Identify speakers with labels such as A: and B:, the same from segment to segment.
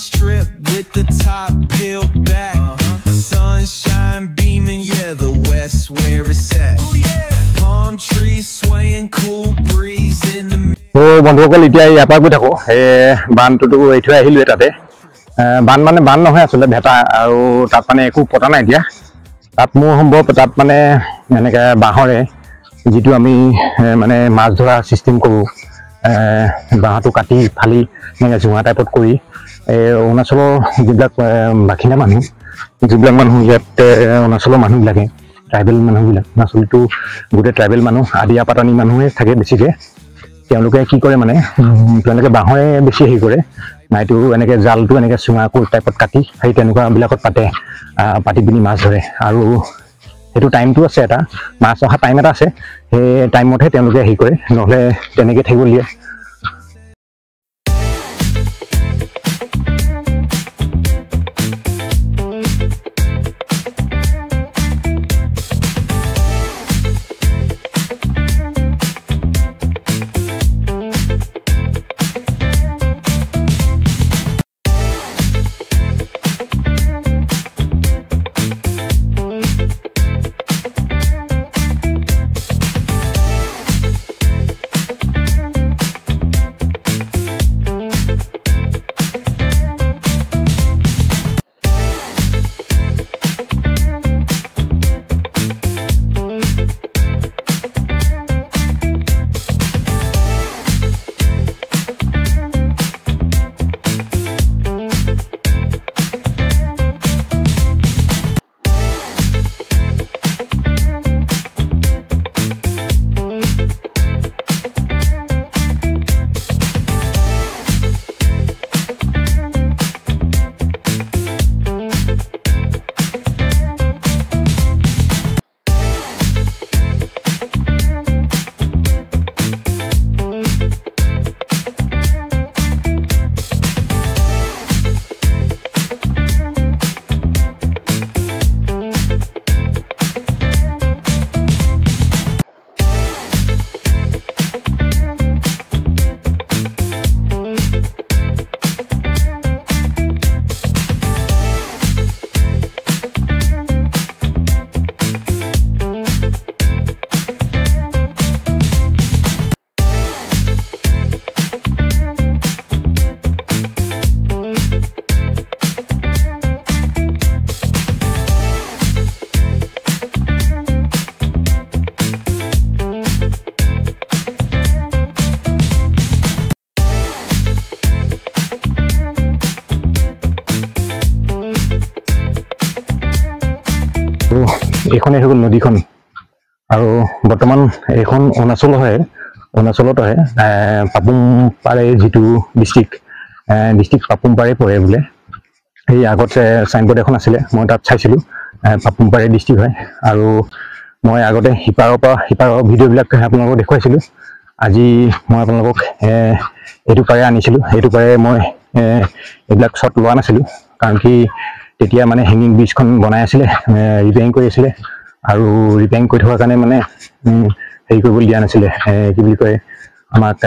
A: strip with the top peeled back. Sunshine beaming, yeah, the west where it's at. Palm trees swaying, cool breeze in the.
B: তো বন্ধুসকল এতিয়া ইয়াৰ পৰা গৈ থাকোঁ বানটোতো এৰি থৈ আহিলোঁ তাতে বান মানে বান নহয় আচলতে ভেটা আৰু তাত মানে একো পতা নাই এতিয়া তাত মোৰ সম্ভৱ তাত মানে এনেকৈ বাঁহৰে যিটো আমি মানে মাছ ধৰা চিষ্টেম কৰোঁ বাঁহটো কাটি ফালি এনেকৈ জোঙা টাইপত কৰি অৰুণাচলৰ যিবিলাক বাসিন্দা মানুহ যিবিলাক মানুহ ইয়াত অৰুণাচলৰ মানুহবিলাকে ট্ৰাইবেল মানুহবিলাক অৰুণাচলতো গোটেই ট্ৰাইবেল মানুহ আদিয়া পাটানী মানুহে থাকে বেছিকৈ তেওঁলোকে কি কৰে মানে তেওঁলোকে বাঁহৰে বেছি হেৰি কৰে নাইতো এনেকৈ জালটো এনেকৈ চুঙা টাইপত কাটি সেই তেনেকুৱাবিলাকত পাতি পিনি মাছ ধৰে আৰু সেইটো টাইমটো আছে এটা মাছ অহা টাইম এটা আছে সেই টাইমতহে তেওঁলোকে হেৰি কৰে নহ'লে তেনেকৈ থাকিব দিয়ে এইখনেই হৈ গ'ল নদীখন আৰু বৰ্তমান এইখন অৰুণাচল হয় অৰুণাচলত হয় পাপুমপাৰে যিটো ডিষ্ট্ৰিক্ট পাপুমপাৰে পৰে বোলে সেই আগত চাইনবোৰ্ড এখন আছিলে মই তাত চাইছিলোঁ পাপুমপাৰে ডিষ্ট্ৰিক্ট হয় আৰু মই আগতে সিপাৰৰ ভিডিঅ'বিলাক আপোনালোকক দেখুৱাইছিলোঁ আজি মই আপোনালোকক এইটো পাৰে আনিছিলোঁ এইটো পাৰে মই এইবিলাক শ্বট লোৱা নাছিলোঁ কাৰণ কি তেতিয়া মানে হেঙিং ব্ৰিজখন বনাই আছিলে ৰিপেয়াৰিং কৰি আছিলে আৰু ৰিপেয়াৰিং কৰি থকাৰ কাৰণে মানে হেৰি কৰিবলৈ দিয়া নাছিলে কি বুলি কয় আমাক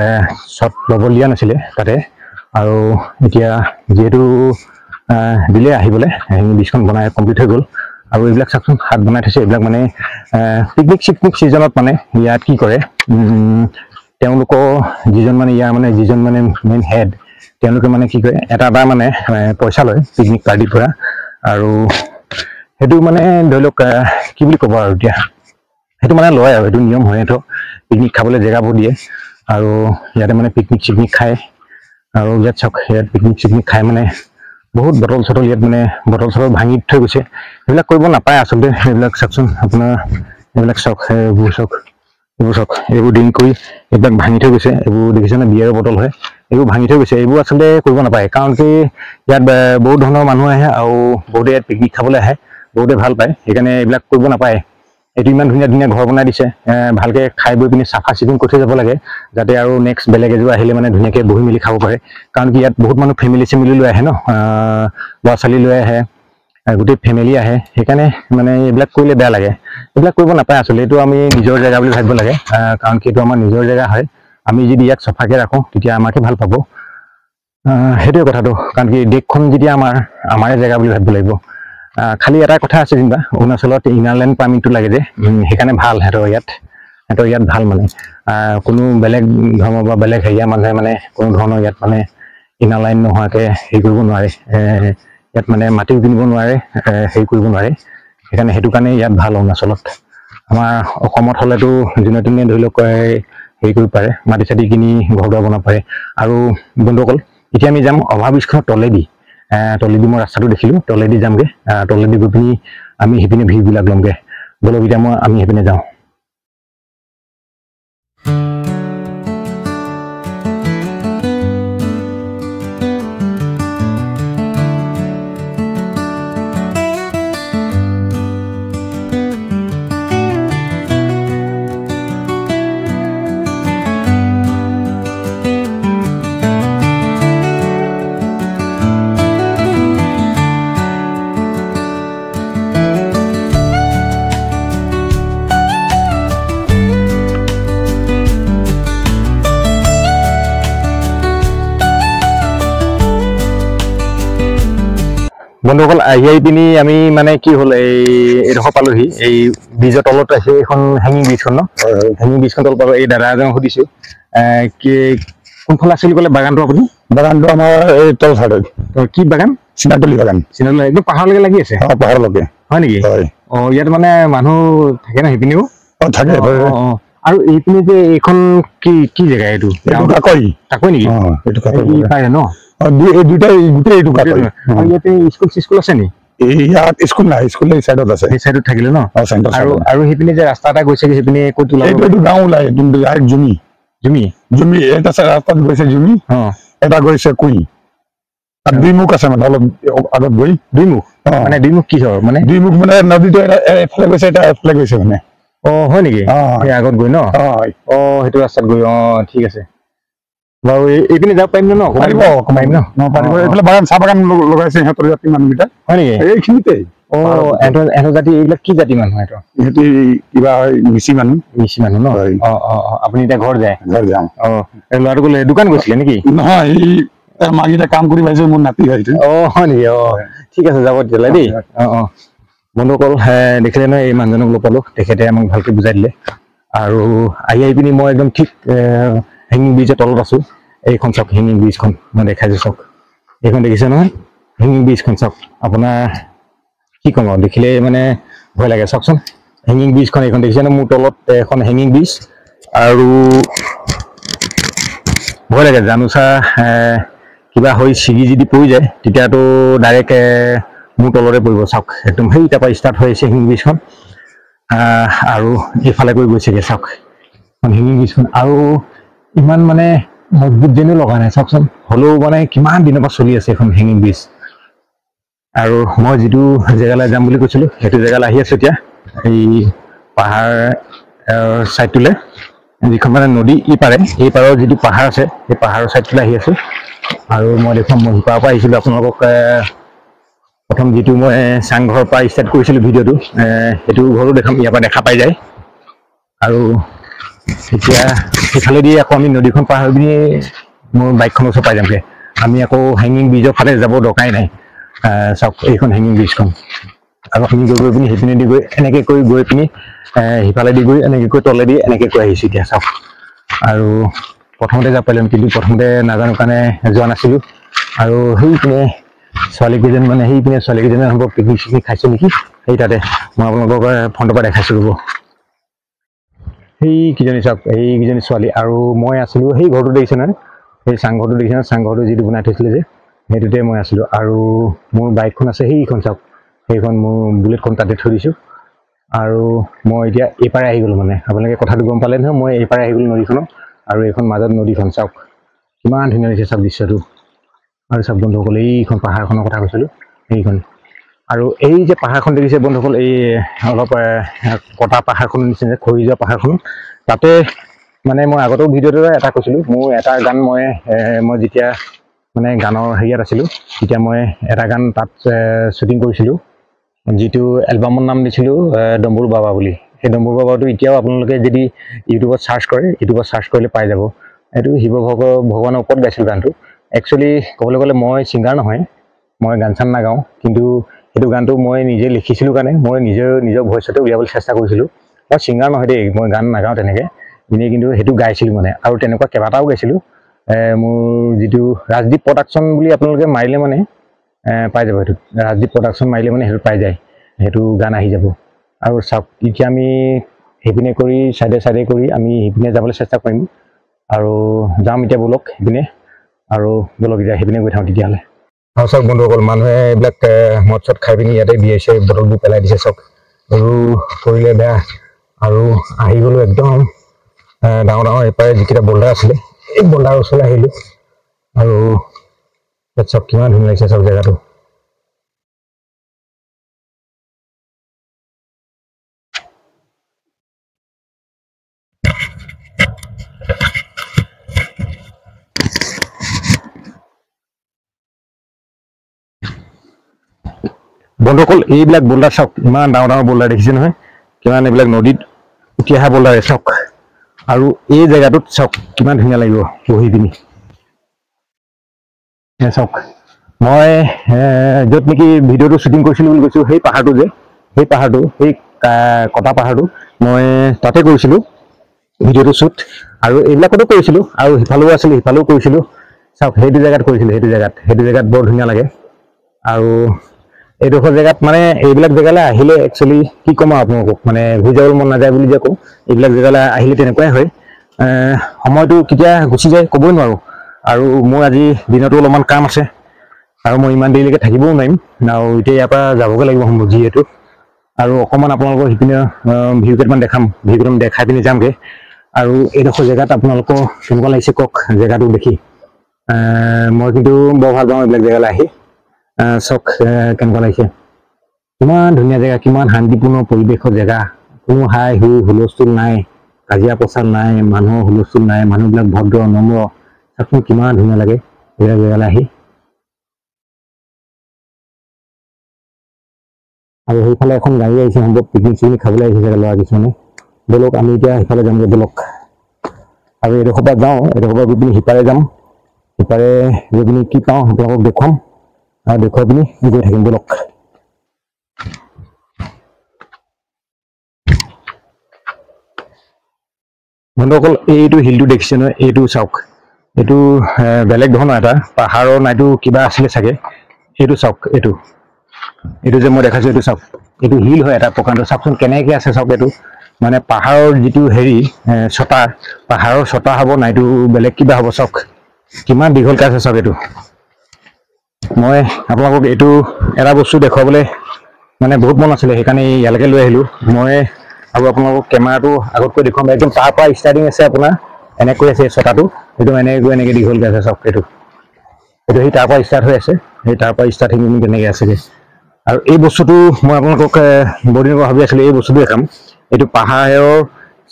B: শ্বট ল'বলৈ দিয়া নাছিলে তাতে আৰু এতিয়া যিহেতু দিলে আহিবলৈ হেঙিং ব্ৰিজখন বনাই কমপ্লিট হৈ গ'ল আৰু এইবিলাক চাওকচোন হাত বনাই থৈছে এইবিলাক মানে পিকনিক ছিজনত মানে ইয়াত কি কৰে তেওঁলোকৰ যিজন মানে মেইন হেড তেওঁলোকে মানে কি কৰে এটা মানে পইচা লয় পিকনিক পাৰ্টিৰ পৰা আৰু সেইটো মানে ধৰি লওক কি বুলি ক'ব আৰু এতিয়া সেইটো মানে লয় আৰু সেইটো নিয়ম হয় সেইটো পিকনিক খাবলৈ জেগাবোৰ দিয়ে আৰু ইয়াতে মানে পিকনিক খায় আৰু ইয়াত চাওক ইয়াত পিকনিক খাই মানে বহুত বটল চটল ইয়াত মানে বটল চটল ভাঙি থৈ গৈছে সেইবিলাক কৰিব নাপায় আচলতে সেইবিলাক চাওকচোন আপোনাৰ এইবিলাক চাওক এইবোৰ চাওক এইবোৰ ড্ৰিংক কৰি এইবিলাক ভাঙি থৈ গৈছে এইবোৰ দেখিছেনে বিয়াৰৰ বটল হয় এইবোৰ ভাঙি থৈ গৈছে এইবোৰ আচলতে কৰিব নাপায় কাৰণ কি ইয়াত বহুত ধৰণৰ মানুহ আহে আৰু বহুতে ইয়াত পিকনিক খাবলৈ আহে বহুতে ভাল পায় সেইকাৰণে এইবিলাক কৰিব নাপায় এইটো ইমান ধুনীয়া ঘৰ বনাই দিছে ভালকৈ খাই বৈ পিনি চাফা চিকুণ কৰি থৈ যাব লাগে যাতে আৰু নেক্সট বেলেগ এযোৰ আহিলে মানে ধুনীয়াকৈ বহি মেলি খাব পাৰে কাৰণ কি ইয়াত বহুত মানুহ ফেমিলি লৈ আহে ন ল'ৰা ছোৱালী লৈ আহে গোটেই ফেমিলি আহে সেইকাৰণে মানে এইবিলাক কৰিলে বেয়া লাগে এইবিলাক কৰিব নাপায় আচলতে এইটো আমি নিজৰ জেগা বুলি ভাবিব লাগে কাৰণ কি এইটো আমাৰ নিজৰ জেগা হয় আমি যদি ইয়াক চফাকৈ ৰাখোঁ তেতিয়া আমাকে ভাল পাব সেইটোৱে কথাটো কাৰণ কি দেশখন যেতিয়া আমাৰে জেগা বুলি ভাবিব লাগিব খালি এটা কথা আছে যেনিবা অৰুণাচলত ইনাৰলেণ্ড পাৰ্মিটটো লাগে যে সেইকাৰণে ভাল সিহঁতৰ ইয়াত ভাল মানে কোনো বেলেগ ধৰ্ম বা বেলেগ হেৰিয়া মানুহে মানে কোনো ধৰণৰ ইয়াত মানে ইনাৰলাইন নোহোৱাকৈ হেৰি কৰিব নোৱাৰে ইয়াত মানে মাটিও কিনিব নোৱাৰে হেৰি কৰিব নোৱাৰে সেইকাৰণে সেইটো কাৰণে ইয়াত ভাল অৰুণাচলত আমাৰ অসমত হ'লেতো যোনে তোনে ধৰি লওক হেৰি কৰিব পাৰে মাটি চাটি কিনি ঘৰ দুৱাৰ বনাব পাৰে আৰু বন্ধুসকল এতিয়া আমি যাম অভাৰব্ৰিজখনৰ তলেদি মই ৰাস্তাটো দেখিলোঁ তলেদি যামগৈ তলেদি গৈ পিনি আমি সেইপিনে ভিউবিলাক ল'মগৈ বলক এতিয়া আমি সেইপিনে যাওঁ বন্ধুসকল আহি পিনি আমি মানে কি হ'ল এইডোখৰ পালোহি এই ব্ৰিজৰ তলত আছে এইখন হেঙিং ব্ৰিজখন ন হেঙিং ব্ৰিজখন তলত পালো এই দাদা এজনক সুধিছোঁ কি কোনফালে আছিল ক'লে বাগানটো আপুনি
C: বাগানটো আমাৰ এই তল চাইডত
B: কি বাগান
C: চিনাতলি বাগান
B: চিনাতলি একদম পাহাৰলৈকে লাগি আছে
C: পাহাৰলৈকে
B: হয় নেকি ইয়াত মানে মানুহ থাকে ন সেইপিনিও
C: থাকে
B: আৰু এইপিনি যে এইখন কি জেগা এইটো
C: কাকৈ
B: নেকি
C: এইটো কাকৈ
B: পাৰে ন
C: দুটাই গোটেই এইটো কাকৈ
B: ইয়াতে স্কুল আছে নি
C: ইয়াত স্কুল নাই স্কুল এই চাইডত আছে
B: সেই চাইডত থাকিলে ন আৰু সেইপিনি যে ৰাস্তা এটা গৈছে সেইপিনি ক'ত
C: এইটো গাঁও ওলাই জুমি এটা ৰাস্তাত গৈছে জুমি এটা গৈছে কুই আৰু দুই মুখ আছে মানে অলপ আগত গৈ
B: দুই মুখ মানে দুই মুখ কি হয় মানে দুই মুখ
C: মানে নদীটো এফালে গৈছে এটা এফালে গৈছে মানে
B: হয় নেকি আগত গৈ ন সেইটো ৰাস্তাত গৈ ঠিক আছে বাৰু এইপিনে যাব পাৰিম ন
C: পাৰিব এইফালে বাগান চাহ বাগান লগাইছে সিহঁতৰ জাতি মানুহকেইটা
B: হয় নেকি
C: এইখিনিতে
B: এহঁতৰ জাতি এইবিলাক কি জাতি মানুহ
C: সিহঁতি কিবা মিচি মানুহ
B: ন আপুনি এতিয়া ঘৰ যাওঁ ল'ৰাটো গ'লে দোকান গৈছিলে নেকি
C: নহয় মাগিটা কাম কৰি পাইছে মোৰ নাতি হয়
B: নেকি ঠিক আছে যাব তেতিয়াহ'লে দেই বন্ধুসকল দেখিলে নহয় এই মানুহজনক লগ পালোঁ তেখেতে আমাক ভালকৈ বুজাই দিলে আৰু আহি পিনি মই একদম ঠিক হেঙিং ব্ৰিজৰ তলত আছোঁ এইখন চাওক হেঙিং ব্ৰিজখন মই দেখাইছোঁ চাওক এইখন দেখিছে নহয় হেঙিং ব্ৰিজখন চাওক আপোনাৰ কি ক'ম আৰু দেখিলে মানে ভয় লাগে চাওকচোন হেঙিং ব্ৰিজখন এইখন দেখিছে নহয় মোৰ তলত এখন হেঙিং ব্ৰিজ আৰু ভয় লাগে জানোচা কিবা হৈ ছিগি যদি পৰি যায় তেতিয়াতো ডাইৰেক্ট মোৰ তলতে পৰিব চাওক একদম সেই তাৰপৰা ষ্টাৰ্ট হৈ আছে হেঙিং ব্ৰিজখন আৰু এইফালে গৈ গৈছেগৈ চাওক হেঙিং ব্ৰিজখন আৰু ইমান মানে মজবুত যেনো লগা নাই চাওকচোন হ'লেও মানে কিমান দিনৰ পৰা চলি আছে এখন হেঙিং ব্ৰিজ আৰু মই যিটো জেগালৈ যাম বুলি কৈছিলোঁ সেইটো জেগালৈ আহি আছোঁ এতিয়া এই পাহাৰ ছাইডটোলৈ যিখন মানে নদী এই পাৰৰ যিটো পাহাৰ আছে সেই পাহাৰৰ ছাইডটোলৈ আহি আছোঁ আৰু মই দেখুৱাম মই সিপাৰৰ পৰা আহিছিলোঁ আপোনালোকক প্ৰথম যিটো মই চাংঘৰৰ পৰা ষ্টাৰ্ট কৰিছিলোঁ ভিডিঅ'টো সেইটো ঘৰো দেখাম ইয়াৰ পৰা দেখা পাই যায় আৰু এতিয়া সেইফালেদি আকৌ আমি নদীখন পাৰ হৈ পিনি মোৰ বাইকখনৰ ওচৰত পাই যামগৈ আমি আকৌ হেঙিং ব্ৰিজৰ ফালে যাব দৰকাৰাই নাই চাওক এইখন হেঙিং ব্ৰিজখন আৰু আমি গৈ পিনি সেইপিনেদি গৈ এনেকৈ কৰি গৈ পিনি সিফালেদি গৈ এনেকৈ কৰি তলেদি এনেকৈ কৰি আহিছোঁ এতিয়া চাওক আৰু প্ৰথমতে যাব পাৰিলোঁ কিন্তু প্ৰথমতে নাজানো কাৰণে যোৱা নাছিলোঁ আৰু সেইপিনে ছোৱালীকেইজনী মানে সেইপিনে ছোৱালীকেইজনী হ'ব পিকনিক চিকনিক খাইছোঁ নেকি সেই তাতে মই আপোনালোকক ফ্ৰণ্টৰ পৰা দেখাইছোঁ ৰ'ব সেইকেইজনী চাওক সেইকেইজনী ছোৱালী আৰু মই আছিলোঁ সেই ঘৰটো দেখিছে নহয় সেই চাংঘৰটো দেখিছে নহয় চাংঘৰটো যিটো বনাই থৈছিলে যে সেইটোতে মই আছিলোঁ আৰু মোৰ বাইকখন আছে সেইখন চাওক সেইখন মোৰ বুলেটখন তাতে থৈ দিছোঁ আৰু মই এতিয়া এইপাৰে আহি গ'লোঁ মানে আপোনালোকে কথাটো গম পালে নহয় মই এইপাৰে আহি গ'লোঁ নদীখনত আৰু এইখন মাজত নদীখন চাওক কিমান ধুনীয়া লাগিছে চাওক দৃশ্যটো আৰু চাওক বন্ধুসকল এইখন পাহাৰখনৰ কথা কৈছিলোঁ এইখন আৰু এই যে পাহাৰখন দেখিছে বন্ধুসকল এই অলপ কটা পাহাৰখনৰ নিচিনা খহি যোৱা পাহাৰখন তাতে মানে মই আগতেও ভিডিঅ'টো এটা কৈছিলোঁ মোৰ এটা গান মই যেতিয়া মানে গানৰ হেৰিয়াত আছিলোঁ তেতিয়া মই এটা গান তাত শ্বুটিং কৰিছিলোঁ যিটো এলবামৰ নাম দিছিলোঁ ডম্বৰু বাবা বুলি সেই ডম্বৰু বাবাটো এতিয়াও আপোনালোকে যদি ইউটিউবত চাৰ্চ কৰে ইউটিউবত চাৰ্চ কৰিলে পাই যাব এইটো শিৱ ভগৱানৰ ওপৰত গাইছিলোঁ গানটো একচুৱেলি ক'বলৈ গ'লে মই ছিংগাৰ নহয়, মই গান চান নাগাওঁ, কিন্তু সেইটো গানটো মই নিজে লিখিছিলোঁ কাৰণে মই নিজৰ ভইচতে উলিয়াবলৈ চেষ্টা কৰিছিলোঁ। মই ছিংগাৰ নহয় দেই, মই গান নাগাওঁ তেনেকৈ, এনেই কিন্তু সেইটো গাইছিলোঁ মানে, আৰু তেনেকুৱা কেইবাটাও গাইছিলোঁ। মোৰ যিটো ৰাজদ্বীপ প্ৰডাকশ্যন বুলি আপোনালোকে মাৰিলে মানে পাই যাব, সেইটোত ৰাজদ্বীপ প্ৰডাকশ্যন মাৰিলে মানে সেইটো পাই যায়, সেইটো গান আহি যাব। আৰু চাওক এতিয়া আমি সেইপিনে কৰি চাইডে কৰি আমি সেইপিনে যাবলৈ চেষ্টা কৰিম, আৰু যাম এতিয়া ব'লক সেইপিনে, আৰু ব'লক এতিয়া সেইপিনে গৈ থাকোঁ তেতিয়াহ'লে। আৰু চাওক বন্ধুসকল, মানুহে এইবিলাক মদ চদ খাই পিনি ইয়াতে বিয়াইছে, বটলবোৰ পেলাই দিছে চাওক, এইবোৰ কৰিলে বেয়া। আৰু আহি গ'লোঁ একদম ডাঙৰ এপাৰে যিকেইটা বল্ডাৰ আছিলে এই বল্ডাৰৰ ওচৰলৈ আহিলোঁ, আৰু ইয়াত চাওক কিমান ধুনীয়া লাগিছে চাওক জেগাটো। বন্ধুসকল, এইবিলাক বল্ডাৰ চাওক, ইমান ডাঙৰ বল্ডাৰ দেখিছে নহয়, কিমান এইবিলাক নদীত উঠি অহা বল্ডাৰে চাওক। আৰু এই জেগাটোত চাওক কিমান ধুনীয়া লাগিব বহি পিনি। চাওক মই য'ত নেকি ভিডিঅ'টো শ্বুটিং কৰিছিলোঁ বুলি কৈছোঁ, সেই পাহাৰটো সেই কটা পাহাৰটো মই তাতে কৰিছিলোঁ ভিডিঅ'টো শ্বুট, আৰু এইবিলাকতো কৰিছিলোঁ, আৰু সিফালেও আছিলে সিফালেও কৰিছিলোঁ। চাওক সেইটো জেগাত কৰিছিলোঁ, সেইটো জেগাত বৰ ধুনীয়া লাগে। আৰু এইডোখৰ জেগাত মানে এইবিলাক জেগালৈ আহিলে একচুৱেলি কি ক'ম আৰু আপোনালোকক, মানে ঘূৰি যাবলৈ মন নাযায় বুলি যে কওঁ, এইবিলাক জেগালৈ আহিলে তেনেকুৱাই হয়। সময়টো কেতিয়া গুচি যায় ক'বই নোৱাৰোঁ। আৰু মোৰ আজি দিনতো অলপমান কাম আছে, আৰু মই ইমান দেৰিলৈকে থাকিবও নোৱাৰিম, আৰু এতিয়া ইয়াৰ পৰা যাবগৈ লাগিব সম্ভৱ যিহেতু। আৰু অকণমান আপোনালোকৰ সিপিনে ভিউ কেইটামান দেখাম, ভিউ কেইটামান দেখাই পিনি যামগৈ। আৰু এইডোখৰ জেগাত আপোনালোকৰ কেনেকুৱা লাগিছে কওক জেগাটো দেখি। মই কিন্তু বৰ ভাল পাওঁ এইবিলাক জেগালৈ আহি। চাওক কেনেকুৱা লাগিছে, কিমান ধুনীয়া জেগা, কিমান শান্তিপূৰ্ণ পৰিৱেশৰ জেগা, কোনো হাই হুলস্থুল নাই, কাজিয়া পচাৰ নাই, মানুহৰ হুলস্থুল নাই, মানুহবিলাক ভদ্ৰ নম্ৰ। চাওকচোন কিমান ধুনীয়া লাগে এইবিলাক জেগালৈ আহি। আৰু সেইফালে এখন গাড়ী আহিছে সম্ভৱ পিকনিক চিকনিক খাবলৈ আহিছে জেগা ল'ৰা কিছুমানে। ব'লক আমি এতিয়া সিফালে যামগৈ ব'লক। আৰু এইডোখৰ পৰা যাওঁ, এইডোখৰ পৰা গৈ পিনি সিপাৰে যাম, সিপাৰে গৈ পিনি কি পাওঁ আপোনালোকক দেখুৱাম, আৰু দেখুৱাই পিনি গৈ থাকিম ব'লক। বন্ধুসকল, এইটো হিলটো দেখিছে নহয়, এইটো চাওক, এইটো বেলেগ ধৰণৰ এটা পাহাৰৰ নাইতো কিবা আছিলে চাগে। এইটো চাওক, এইটো যে মই দেখাইছোঁ, এইটো চাওক, এইটো হিল হয় এটা প্ৰকাণ্ড। চাওকচোন কেনেকৈ আছে চাওক, এইটো মানে পাহাৰৰ যিটো হেৰি ছটা, পাহাৰৰ ছটা হ'ব নাইতো বেলেগ কিবা হ'ব। চাওক কিমান দীঘলকৈ আছে চাওক। এইটো মই আপোনালোকক এইটো এটা বস্তু দেখুৱাবলৈ মানে বহুত মন আছিলে, সেইকাৰণে ইয়ালৈকে লৈ আহিলোঁ মই। আৰু আপোনালোকক কেমেৰাটো আগতকৈ দেখুৱাম, একদম তাৰ পৰা ষ্টাৰ্টিং আছে আপোনাৰ এনেকৈ আছে ছটাটো, সেইটো এনেকৈ দীঘলকৈ আছে চাওক। এইটো সেই তাৰ পৰা ষ্টাৰ্ট হৈ আছে, সেই তাৰ পৰা ষ্টাৰ্ট হৈ কেনেকৈ আছেগৈ। আৰু এই বস্তুটো মই আপোনালোকক বহুদিনৰ পৰা ভাবি আছিলোঁ, এই বস্তুটো দেখাম। এইটো পাহাৰৰ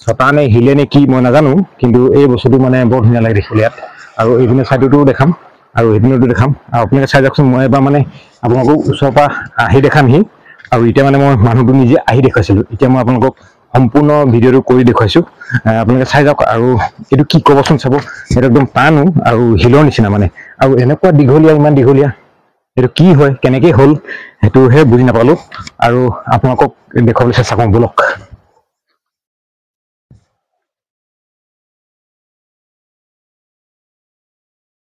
B: ছটা নে হিলে নে কি মই নাজানো, কিন্তু এই বস্তুটো মানে বৰ ধুনীয়া লাগে দেখিবলৈ ইয়াত। আৰু এইপিনে ছাইডতো দেখাম, আৰু সেইপিনতো দেখাম। আৰু আপোনালোকে চাই যাওকচোন, মই এবাৰ মানে আপোনালোকক ওচৰৰ পৰা আহি দেখামহি, আৰু এতিয়া মানে মই মানুহটো নিজে আহি দেখুৱাইছিলোঁ, এতিয়া মই আপোনালোকক সম্পূৰ্ণ ভিডিঅ'টো কৰি দেখুৱাইছোঁ। আপোনালোকে চাই যাওক। আৰু এইটো কি ক'বচোন চাব, এইটো একদম টানো আৰু হিলৰ নিচিনা মানে, আৰু এনেকুৱা দীঘলীয়া, ইমান দীঘলীয়া, এইটো কি হয় কেনেকৈ হ'ল সেইটোহে বুজি নাপালোঁ, আৰু আপোনালোকক দেখুৱাবলৈ চেষ্টা কৰোঁ ব'লক।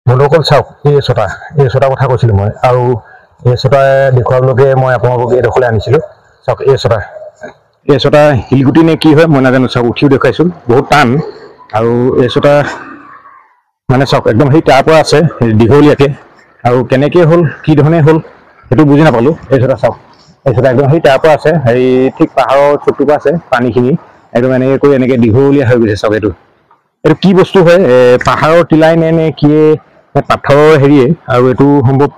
B: বন্ধুসকল চাওক, এই ছটা কথা কৈছিলোঁ মই, আৰু এই ছটা দেখুৱাবলৈকে মই আপোনালোকক এইডোখৰলৈ আনিছিলোঁ। চাওক এই ছটা শিলগুটি নে কি হয় মই নাজানো, চাওক উঠিও দেখুৱাইছোঁ, বহুত টান। আৰু এই ছটা মানে চাওক একদম সেই তাৰ পৰা আছে দীঘলীয়াকৈ, আৰু কেনেকৈ হ'ল কি ধৰণে হ'ল সেইটো বুজি নাপালোঁ। এই ছটা চাওক, এই ছটা একদম সেই তাৰ পৰা আছে, হেৰি ঠিক পাহাৰৰ চুকটোৰ পৰা আছে, পানীখিনি একদম এনেকৈ কৰি এনেকৈ দীঘলীয়া হৈ গৈছে চাওক। এইটো কি বস্তু হয়, পাহাৰৰ টিলাই নে কিয়ে, পাথৰৰ হেৰিয়ে, আৰু এইটো সম্ভৱ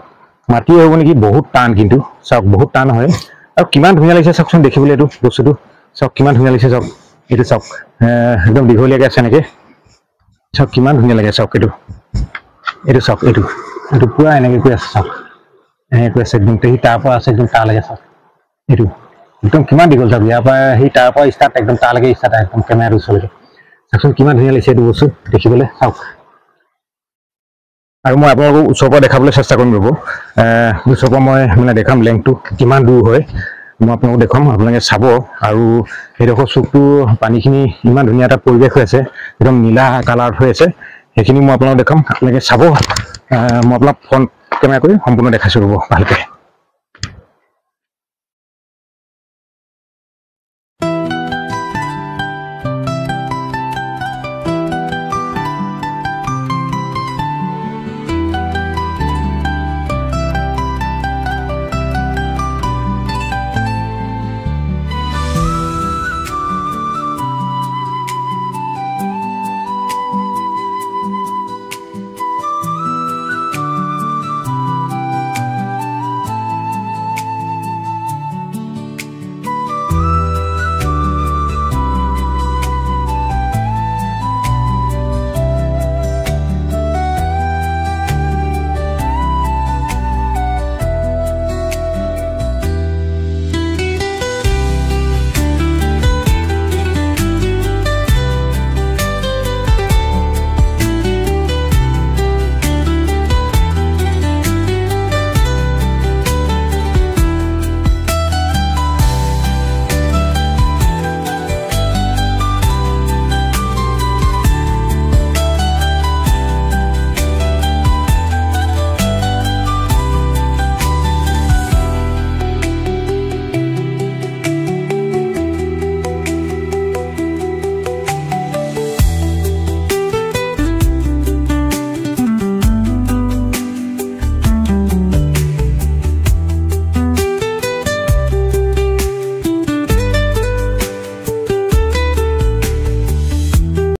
B: মাটিয়ে হ'ব নেকি, বহুত টান কিন্তু চাওক, বহুত টান হয়। আৰু কিমান ধুনীয়া লাগিছে চাওকচোন দেখিবলৈ, এইটো বস্তুটো চাওক কিমান ধুনীয়া লাগিছে চাওক। এইটো চাওক একদম দীঘলীয়াকৈ আছে এনেকৈ, চাওক কিমান ধুনীয়া লাগে চাওক। এইটো চাওক, এইটো পূৰা এনেকৈ কৰি আছে চাওক, এনেকৈ আছে একদম, সেই তাৰ পৰা আছে একদম তালৈকে চাওক। এইটো একদম কিমান দীঘল চাওক, ইয়াৰ পৰা সেই তাৰ পৰা ষ্টাৰ্ট একদম তালৈকে ষ্টাৰ্ট, একদম কেমেৰাটো ওচৰলৈকে চাওকচোন কিমান ধুনীয়া লাগিছে এইটো বস্তু দেখিবলৈ চাওক। আৰু মই আপোনালোকক ওচৰৰ পৰা দেখাবলৈ চেষ্টা কৰিম ৰ'ব ওচৰৰ পৰা মই মানে দেখাম লেংটো কিমান দূৰ হয় মই আপোনালোকক দেখুৱাম আপোনালোকে চাব আৰু সেইডোখৰ চুকটো পানীখিনি ইমান ধুনীয়া এটা পৰিৱেশ হৈ আছে একদম নীলা কালাৰ হৈ আছে সেইখিনি মই আপোনালোকক দেখাম আপোনালোকে চাব মই আপোনাক ফ্ৰণ্ট কেমেৰা কৰি সম্পূৰ্ণ দেখাইছোঁ ৰ'ব ভালকৈ